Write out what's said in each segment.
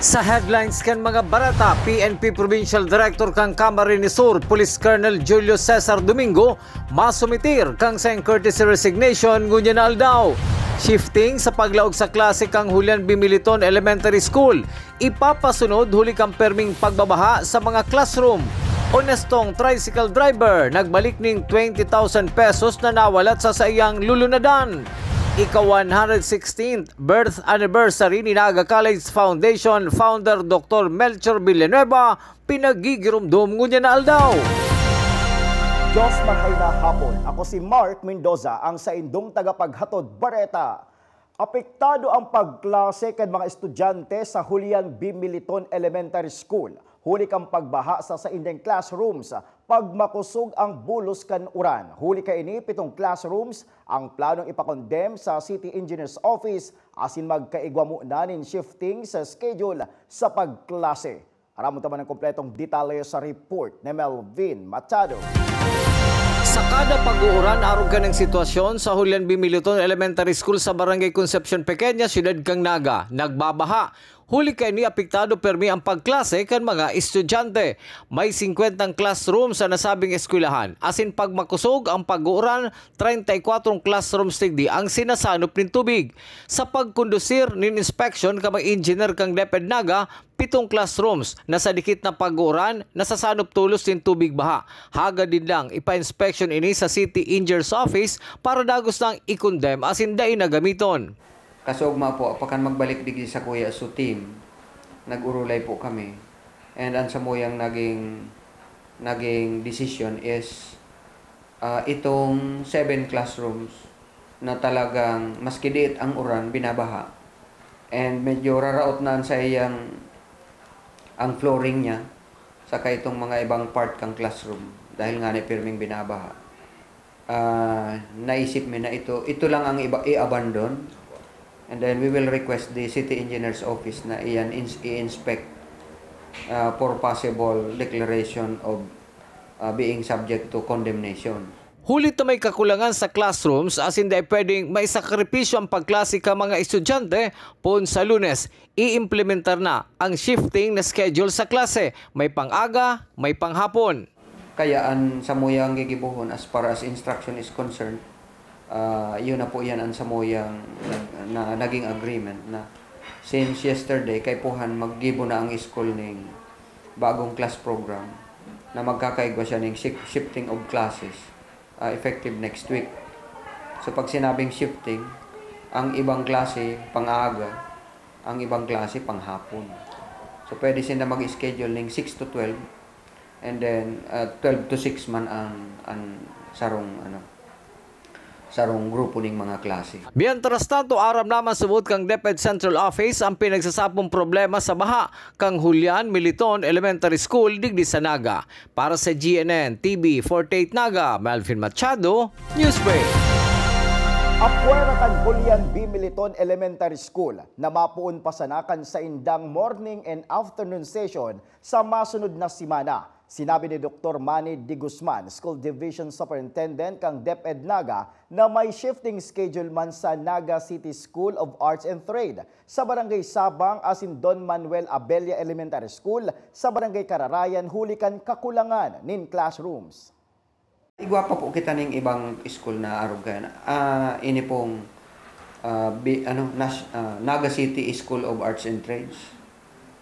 Sa headlines kan mga barata, PNP Provincial Director kang Camarines Sur, Police Colonel Julio Cesar Domingo, masumitir kang St. Courtesy resignation ngunya na aldaw. Shifting sa paglaog sa klase kang Julian B. Militon Elementary School, ipapasunod huli kang perming pagbabaha sa mga classroom. Honestong tricycle driver, nagbalik ning 20,000 pesos na nawalat sa sayang lulunadan. Ika-116th birth anniversary ni Naga College Foundation founder Dr. Melchor Villanueva, pinagigirumdum ngunya na aldaw. Diyos maghay na hapon. Ako si Mark Mendoza, ang sa indong tagapaghatod bareta. Apektado ang pagklase kan mga estudyante sa Julian B. Militon Elementary School. Huli kang pagbaha sa indeng classrooms, pagmakusog ang bulos kan uran. Huli ka ini 7 classrooms ang planong ipakondem sa City Engineer's Office asin magkaigwa muna nin shifting sa schedule sa pagklase. Aram mo taman ng kompletong detalye sa report ni Melvin Machado. Sa kada pag-uuran, aron ka ng sitwasyon sa Julian B. Militon Elementary School sa Barangay Concepcion Pequeña, Siyudad kang Naga, nagbabaha. Huli kay ni apektado permi ang pagklase kan mga estudyante. May 50 classroom sa nasabing eskwelahan. Asin pagmakusog ang pag-uuran, 34 classrooms tigdi ang sinasanop nin tubig. Sa pagkondusir nin inspection ka mga engineer kang DepEd Naga, 7 classrooms na sa dikit na pag-uuran, nasasanop tulos din tubig baha. Haga din lang ipa-inspection ini sa City Engineer's Office para dagos nang ikondem asin dai na gamiton. Kasugma po, apakan magbalik digdi sa kuya so team, nag-urulay po kami. And ang samuyang naging decision is itong 7 classrooms na talagang maski diit ang uran, binabaha. And medyo raraot na sa iyang ang flooring niya, saka itong mga ibang part kang classroom dahil nga na pirming binabaha. Naisip mi na ito lang ang i-abandon. And then we will request the City Engineer's Office na iyan i-inspect for possible declaration of being subject to condemnation. Hulit na may kakulangan sa classrooms as hindi pwedeng may sakripisyo ang pagklase ka mga estudyante, pon sa Lunes, i-implementar na ang shifting na schedule sa klase. May pang-aga, may panghapon. Kaya ang samuyang gigibuhon as far as instruction is concerned, yun na po yan ang samuyang na naging agreement na since yesterday kay puhan maggibo na ang school ng bagong class program na magkakaigwa siya ng shifting of classes effective next week. So pag sinabing shifting, ang ibang klase pang-aga, ang ibang klase pang-hapon. So pwede sila mag-schedule ng 6 to 12 and then 12 to 6 man ang sarong grupo ning mga klase. Mientras tanto, aram naman subot kang DepEd Central Office ang pinagsasapong problema sa baha kang Julian Militon Elementary School digdi sa Naga. Para sa GNN TV 48 Naga, Melvin Machado, Newsbreak. Apwera kan Julian B. Militon Elementary School na mapuon pasanakan sa indang morning and afternoon session sa masunod na simana. Sinabi ni Dr. Manny D. Guzman, School Division Superintendent kang DepEd Naga, na may shifting schedule man sa Naga City School of Arts and Trade, sa Barangay Sabang asin Don Manuel Abella Elementary School, sa Barangay Kararayan, hulikan kakulangan nin classrooms. Igwa pa po kita ng ibang school na arugan. Ini pong Naga City School of Arts and Trades.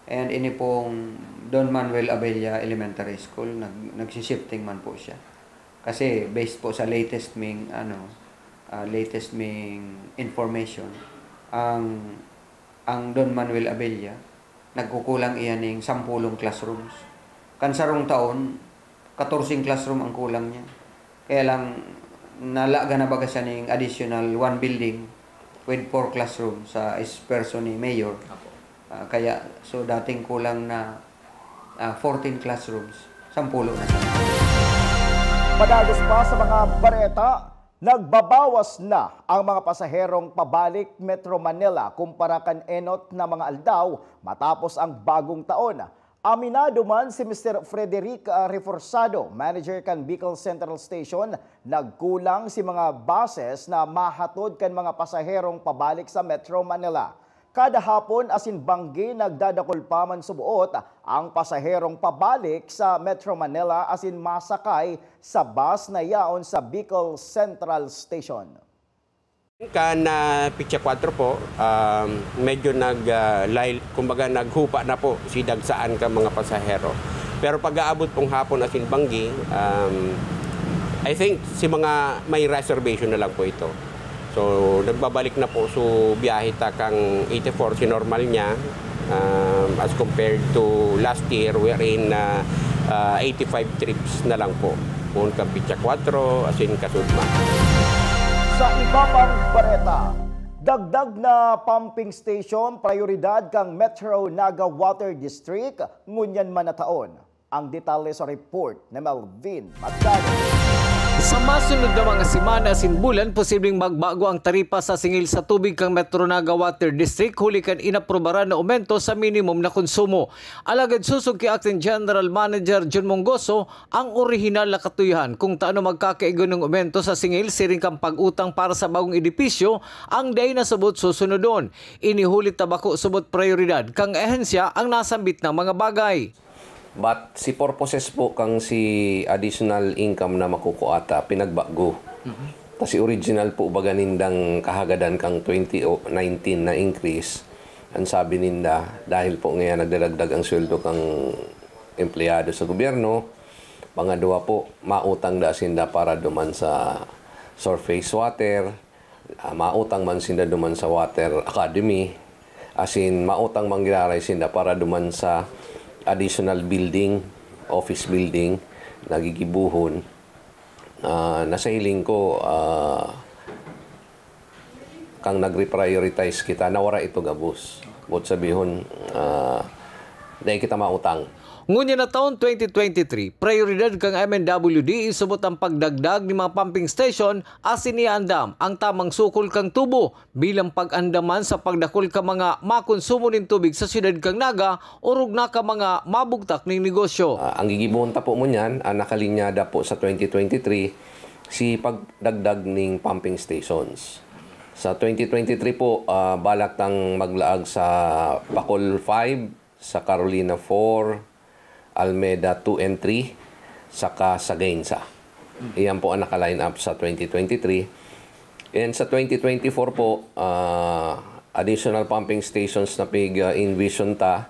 And ini pong Don Manuel Abella Elementary School, nagsishifting man po siya. Kasi based po sa latest ming information, ang Don Manuel Abella nagkukulang iyan ng 10 classrooms. Kansarong taon, 14 classroom ang kulang niya. Kaya lang nalaga na baga siya ng additional 1 building with 4 classrooms sa person ni Mayor. Kaya so dating kulang na 14 classrooms, 10 na siya. Padagos pa sa mga bareta, nagbabawas na ang mga pasaherong pabalik Metro Manila kumpara kan enot na mga aldaw matapos ang bagong taon. Aminado man si Mr. Frederic Reforzado, manager kan Bicol Central Station, nagkulang si mga buses na mahatod kan mga pasaherong pabalik sa Metro Manila. Kada hapon asinbanggi nagdadakol pa man subuot ang pasaherong pabalik sa Metro Manila asin masakay sa bus na yaon sa Bicol Central Station. Kana Pitsa 4 po, medyo kumbaga naghupa na po si dagsaan ka mga pasahero. Pero pag-aabot pong hapon asinbanggi, I think si mga may reservation na lang po ito. So, nagbabalik na po so biyahe takang 84 si normal niya as compared to last year wherein 85 trips na lang po. Kung Pitsa 4 asin Kasudma. Sa iba pang bareta, dagdag na pumping station prioridad kang Metro Naga Water District ngunyan man na taon. Ang detalye sa report ni Melvin Machado. Sa masunod na mga semana sin bulan, posibleng magbago ang taripa sa singil sa tubig kang Metro Naga Water District huli kan inaprobaran na aumento sa minimum na konsumo. Alagad susog kay Acting General Manager John Mongoso ang orihinal na katuyahan kung taano magkakaigo ng aumento sa singil siring kang pag-utang para sa bagong edipisyo ang day na subot susunodon. Inihulit tabako subot prioridad kang ehensya ang nasambit ng mga bagay. But si purposes po kang si additional income na makukuata pinagbago. Kasi original po baga nindang kahagadan kang 2019 na increase. Ang sabi ninda dahil po ngayon nagdadagdag ang sweldo kang empleyado sa gobyerno, pangadua po mautang da sinda para duman sa surface water, mautang man sinda duman sa water academy, asin mautang manggilaray sinda para duman sa additional building, office building, nagigibuhon. Nasa hiling ko, kang nagre-prioritize kita, nawara ito gabos. Bot sabihon, dahil kita mautang. Ngunya na taon 2023, prioridad kang MNWD isubot ang pagdagdag ni mga pumping station asin iandam ang tamang sukol kang tubo bilang pag-andaman sa pagdakol ka mga makonsumo ng tubig sa siyudad kang Naga o rugna ka mga mabugtak ng negosyo. Ang gigibuhon ta po mo niyan, nakalinyada po sa 2023, si pagdagdag ng pumping stations. Sa 2023 po, balak tang maglaag sa Bacol 5, sa Carolina 4, Almeda 2 and 3, saka sa Gainsa. Iyan po ang naka-line up sa 2023. And sa 2024 po, additional pumping stations na envision ta,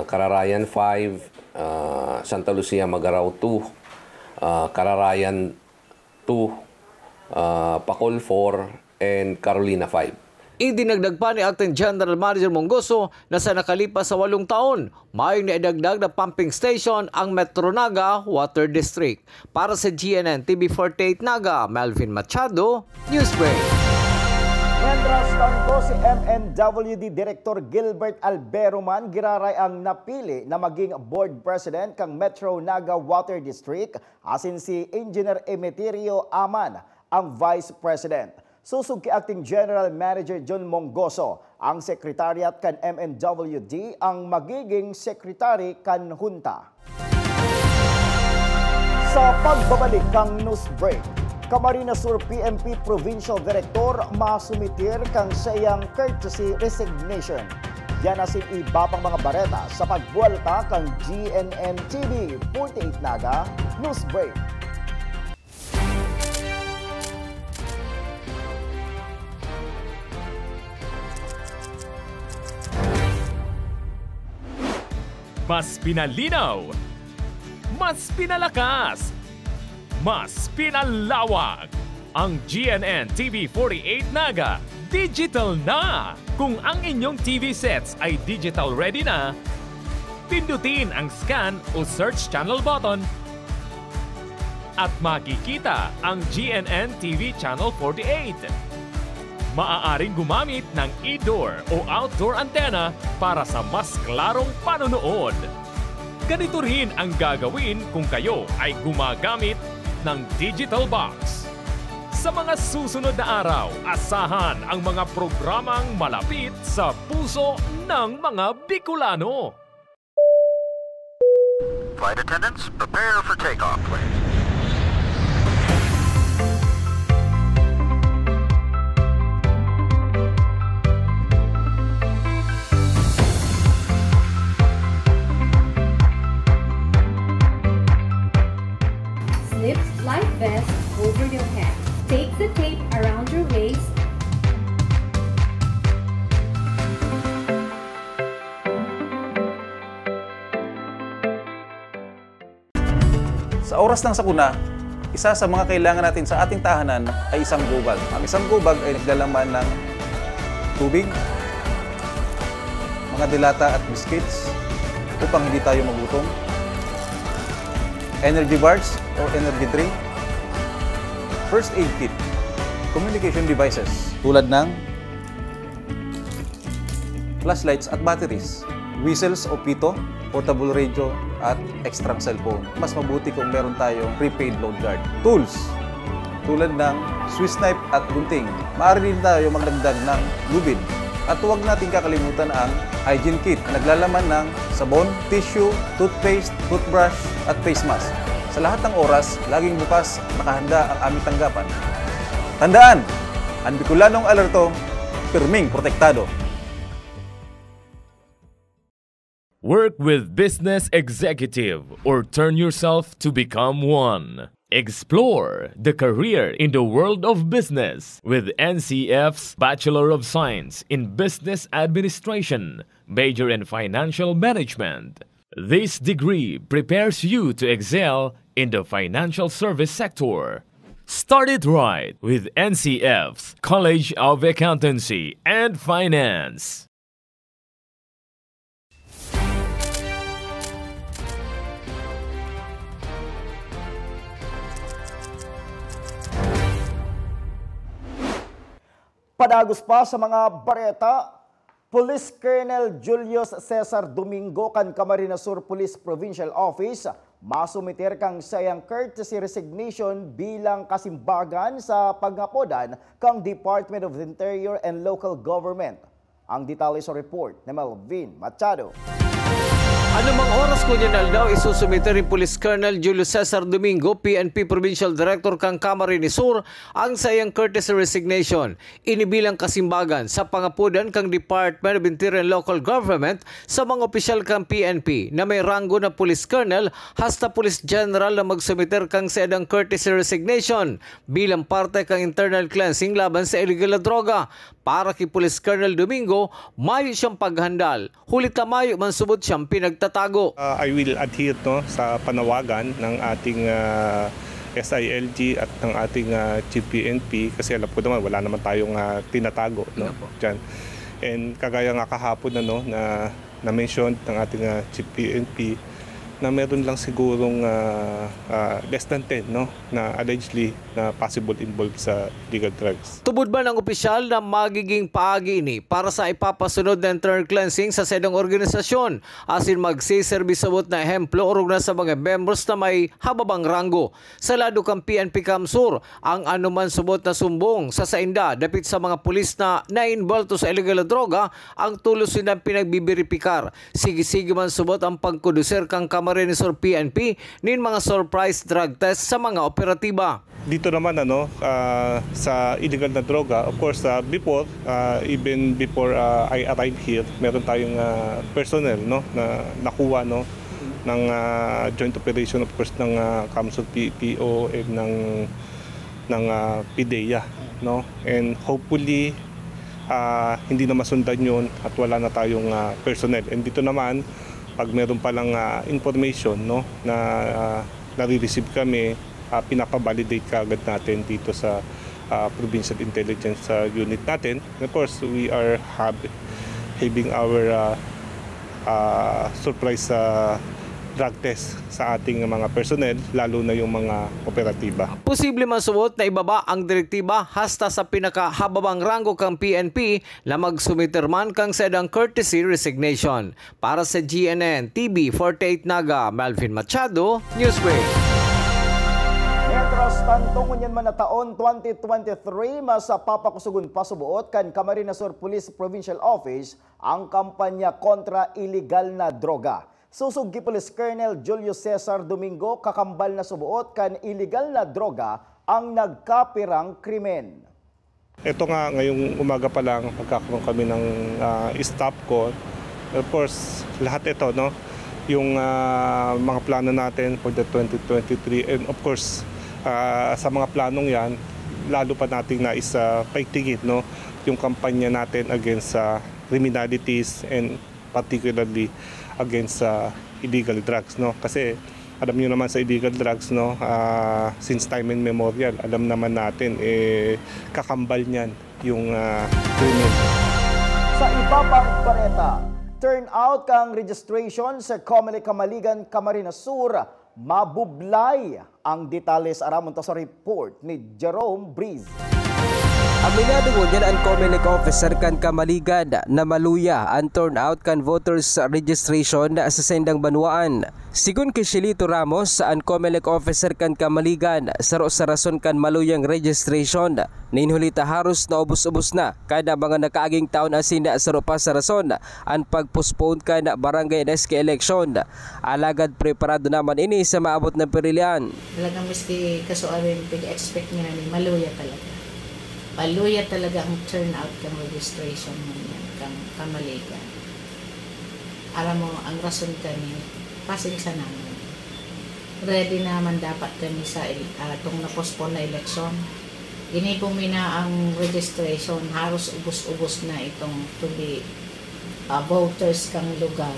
Kararayan 5, Santa Lucia Magaraw 2, Kararayan 2, Bacol 4, and Carolina 5. Idinagdag pa ni Acting General Manager Mongoso na sa nakalipas sa 8 taon, may naidagdag na pumping station ang Metro Naga Water District. Para sa GNN TV48 Naga, Melvin Machado, Newsbreak. Mientras tanto, si MNWD Director Gilbert Alberoman giraray ang napili na maging board president kang Metro Naga Water District asin si Engineer Emeterio Aman ang vice president. Susug kay Acting General Manager John Mongoso, ang Secretariat kan MNWD ang magiging Secretary kan Junta. Sa pagbabalik kang Newsbreak, Camarines Sur PNP Provincial Director masumitir kang siyang courtesy resignation. Yan asin iba pang mga bareta sa pagbuwalta kang GNN TV 48 Naga Newsbreak. Mas pinalinaw, mas pinalakas, mas pinalawak. Ang GNN TV 48 Naga, digital na! Kung ang inyong TV sets ay digital ready na, pindutin ang scan o search channel button at makikita ang GNN TV Channel 48. Maaaring gumamit ng indoor o outdoor antenna para sa mas klarong panonood. Ganito rin ang gagawin kung kayo ay gumagamit ng digital box. Sa mga susunod na araw, asahan ang mga programang malapit sa puso ng mga Bicolano. Flight attendants, prepare for takeoff, please. Zip life vest over your head. Take the tape around your waist. Sa oras ng sakuna, isa sa mga kailangan natin sa ating tahanan ay isang gubag. Ang isang gubag ay naglalaman ng tubig, mga dilata at biscuits upang hindi tayo magutom, energy bars o energy drink, first aid kit, communication devices tulad ng flashlights at batteries, whistles o pito, portable radio, at extra cellphone. Mas mabuti kung meron tayong prepaid load guard. Tools, tulad ng Swiss knife at gunting. Maaari din tayo magdagdag ng lubid. At huwag natin kakalimutan ang hygiene kit. Naglalaman ng sabon, tissue, toothpaste, toothbrush, at face mask. Sa lahat ng oras, laging bukas, nakahanda ang aming tanggapan. Tandaan, ang Bicolanong alerto, pirming protektado. Work with Business Executive or turn yourself to become one. Explore the career in the world of business with NCF's Bachelor of Science in Business Administration, major in Financial Management. This degree prepares you to excel in the financial service sector. Start it right with NCF's College of Accountancy and Finance. Padagos pa sa mga bareta, Police Colonel Julius Cesar Domingo kan Camarines Sur Police Provincial Office masumiter kang sayang courtesy resignation bilang kasimbagan sa pagnapodan kang Department of the Interior and Local Government. Ang detalye sa report ni Melvin Machado. Anumang oras kunyanal daw isusumite rin Police Colonel Julius Cesar Domingo, PNP Provincial Director kang Camarines Sur, ang sayang courtesy resignation. Inibilang kasimbagan sa pangapudan kang Department of Interior and Local Government sa mga opisyal kang PNP na may ranggo na Police Colonel hasta Police General na magsumiter kang sayang courtesy resignation bilang parte kang internal cleansing laban sa illegal na droga. Para kay Police Colonel Domingo, mayo siyang paghandal. Hulit na mayo man subot siyang pinagtatago. I will adhere sa panawagan ng ating SILG at ng ating Chief PNP kasi alam ko naman wala naman tayong tinatago dyan. And kagaya nga kahapon na na-mention ng ating Chief PNP na meron lang sigurong less than 10 na allegedly na possible involved sa illegal drugs. Tubod ba ng opisyal na magiging paagi ini para sa ipapasunod na internal cleansing sa sedang organisasyon asin magsiservisabot na ehemplo orog na sa mga members na may hababang ranggo. Sa lado kang PNP Kamsur, ang anuman subot na sumbong sa sainda dapit sa mga pulis na na-involved sa illegal na droga ang tulos nilang pinagbibiripikar. Sige-sige man subot ang pagkuduser kang Camarines Sur PNP nin mga surprise drug test sa mga operatiba. Dito naman sa illegal na droga, of course even before I arrived here, meron tayong personnel na nakuha ng joint operation of course ng Kamsur PPO and ng PIDEA, and hopefully hindi na masundan yun at wala na tayong personnel. And dito naman pag meron palang information na nare-receive kami, pinapabalidate kaagad natin dito sa Provincial Intelligence Unit natin. And of course, we are having our surprise drug test sa ating mga personnel, lalo na yung mga operatiba. Posible man suot na ibaba ang direktiba hasta sa pinakahababang ranggo kang PNP na magsumiter man kang sedang courtesy resignation. Para sa GNN TV 48 Naga, Melvin Machado, Newsbreak. Mientras tanto, ngunyan man na taon 2023, mas papakusugon pasubuot kan Camarines Sur Police Provincial Office ang kampanya kontra illegal na droga. Susuggi Police Colonel Julius Cesar Domingo, kakambal na subuot kan illegal na droga ang nagkapirang krimen. Ito nga ngayong umaga pa lang pagkakaroon kami ng staff ko. Of course, lahat ito yung mga plano natin for the 2023, and of course sa mga planong yan, lalo pa nating nais paigtingin, no, yung kampanya natin against criminalities and particularly against illegal drugs, no, kasi alam niyo naman sa illegal drugs, no, since time immemorial, alam naman natin kakambal niyan yung criminal. Sa iba pang bareta, turn out kang registration sa Comelec Camaligan, Camarines Sur, mabublay. Ang detalles aramon to sa report ni Jerome Breeze. Aminado mo dyan ang Comelec officer kan Camaligan na maluya ang turnout kan voters registration sa sendang banwaan. Sigun kay Shelito Ramos, ang Comelec officer kan Camaligan, saro sa rason kan maluyang registration, ninhulita haros na ubos-ubos na kada mga nakaaging taon asin na saro pa sa rason ang pagpostpone ka na barangay SK election. Alagad preparado naman ini sa maabot na perilian. Talagang miski kasuarin, pag-expect nila ni maluya talaga. Maluya talaga ang turnout kang registration mo yan, kang Camaligan. Alam mo, ang rason kami, passing sa namin. Ready naman dapat kami sa itong na-postpone na election. Ginipong na ang registration, halos ubos-ubos na itong to be voters kang lugar.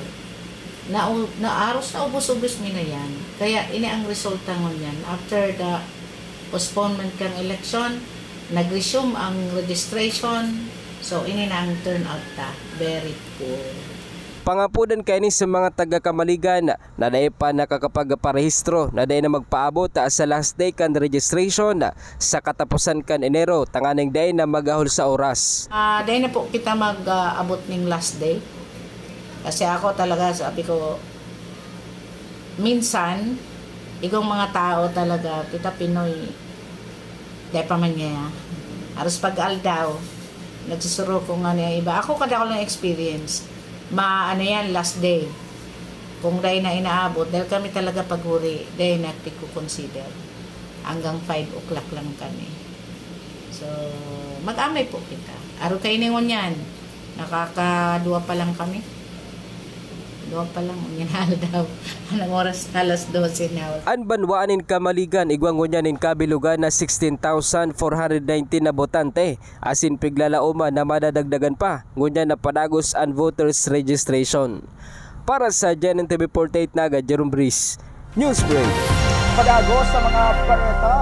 Haros na ubos-ubos na yan. Kaya ini ang resulta ngon after the postponement kang election, nag-resume ang registration, so ini na ang turnout ta, very poor. Pangapudan kay ni sa mga taga-Camaligan na dahil pa nakakapagparehistro na dahil na magpaabot sa last day kan registration sa katapusan kan Enero, tanganing dahil na magahol sa oras. Dahil na po kita mag-abot ng last day. Kasi ako talaga, sabi ko, minsan, igong mga tao talaga, kita Pinoy, dahil pa man niya. Aros pag-aldaw, nagsusuro ko nga niya iba. Ako kada ko lang experience. Ano yan, last day. Kung dahil na inaabot, dahil kami talaga paghuri, dahil natin ko consider. Hanggang 5 o'clock lang kami. So, mag-amay po kita. Aro kayo ningon yan. Nakakadua pa lang kami. Doon pa lang, uminahal daw. Anong oras? Alas 12 na. Ang banwaanin Camaligan, igwangunyanin kabilugan na 16,419 na botante. Asin piglalauma na madadagdagan pa. Ngunyan na padagos ang voters registration. Para sa GNN TV 48 Naga, Jerome Breeze, Newsbreak. Padagos sa mga pareta,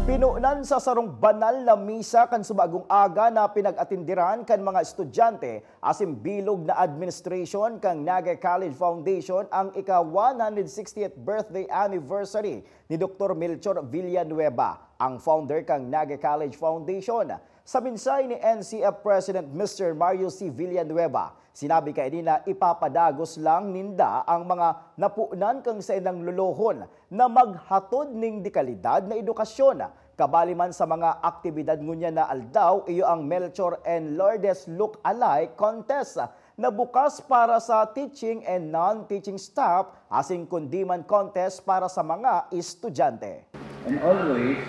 pinunan sa sarong banal na misa kan subagong aga na pinag-atindiran kan mga estudyante asim bilog na administration kang Naga College Foundation ang ika-160th birthday anniversary ni Dr. Melchor Villanueva, ang founder kang Naga College Foundation. Sa minsay ni NCF President Mr. Mario C. Villanueva, sinabi kay na ipapadagos lang ninda ang mga napunan kang sa ilang lulohon na maghatod ning dekalidad na edukasyon. Kabali man sa mga aktibidad ngunya na aldaw, iyo ang Melchor and Lourdes Look Alike Contest na bukas para sa teaching and non-teaching staff, asing kundi man contest para sa mga estudyante. And always,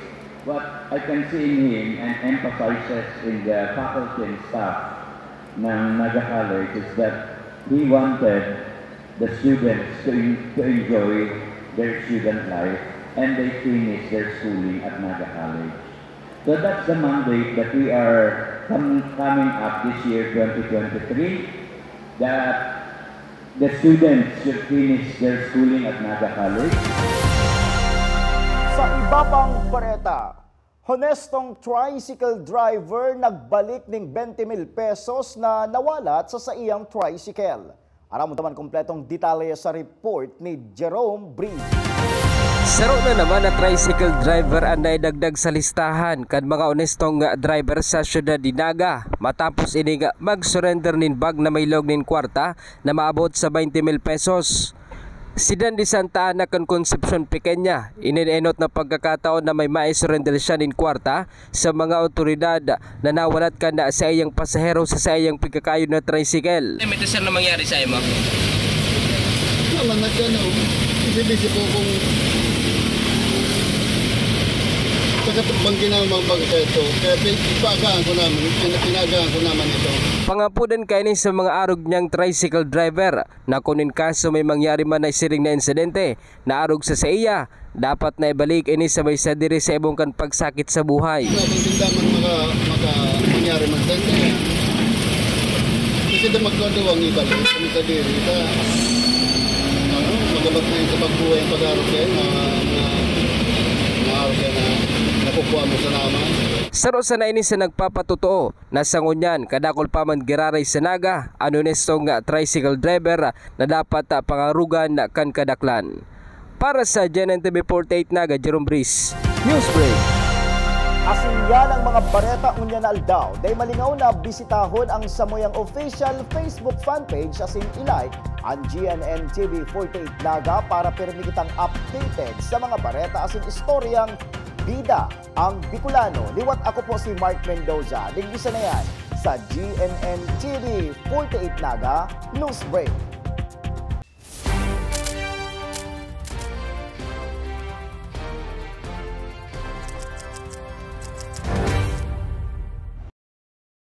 what I can see in him and emphasizes in the faculty and staff ng Naga College is that he wanted the students to enjoy their student life and they finish their schooling at Naga College. So that's the mandate that we are coming up this year, 2023, that the students should finish their schooling at Naga College. Sa iba pang pareta, honestong tricycle driver nagbalik ng 20,000 pesos na nawalat sa iyang tricycle. Aram mo naman kompletong detalye sa report ni Jerome Breeze. Saro na naman na tricycle driver ang naidagdag sa listahan kan mga honestong driver sa syudad di Naga matapos ini mag-surrender nin bag na may log nin kwarta na maabot sa 20,000 pesos. Si Dan di Santa Ana kan Concepcion Pequeña, ininenot na pagkakataon na may maisurrender siya nin kwarta sa mga otoridad na nawalat ka na sa iyang pasahero sa iyang pagkakayo na tricycle. May sir na mangyari sa iyo mo? Malangat ka na. Kasi ko kung Sa banggi na mga pagkaito. Kaya pinagaan ko naman ito. Pangapudan kayo ni sa mga arog niyang tricycle driver na kunin kaso may mangyari man na siring na insidente na arog sa iya, dapat na ibalik ini sa may sadiri sa ibong kan pagsakit sa buhay. Tindaman mangyari man sente. Kasi magkadawang ibalik kami sa diri. Magabat na yung sa pagbuhay ang pag-arog yan na nakukuha mo sa naman. Saro sa naini sa nagpapatutuo na sa ngunyan kadakol pa man giraray sa naga ano nestong tricycle driver na dapat pangarugan kan kadaklan. Para sa GNN TV 48 Naga, Jerome Brice, Newsbreak. Asin yan ang mga bareta unya na aldaw. Day malingaw na bisitahon ang Samoyang official Facebook fanpage asin ilike ang GNN TV 48 Naga para pirmi kitang updated sa mga bareta asin istoryang bida ang Bicolano. Liwat ako po si Mark Mendoza. Digisa na yan sa GNN TV 48 Naga Newsbreak.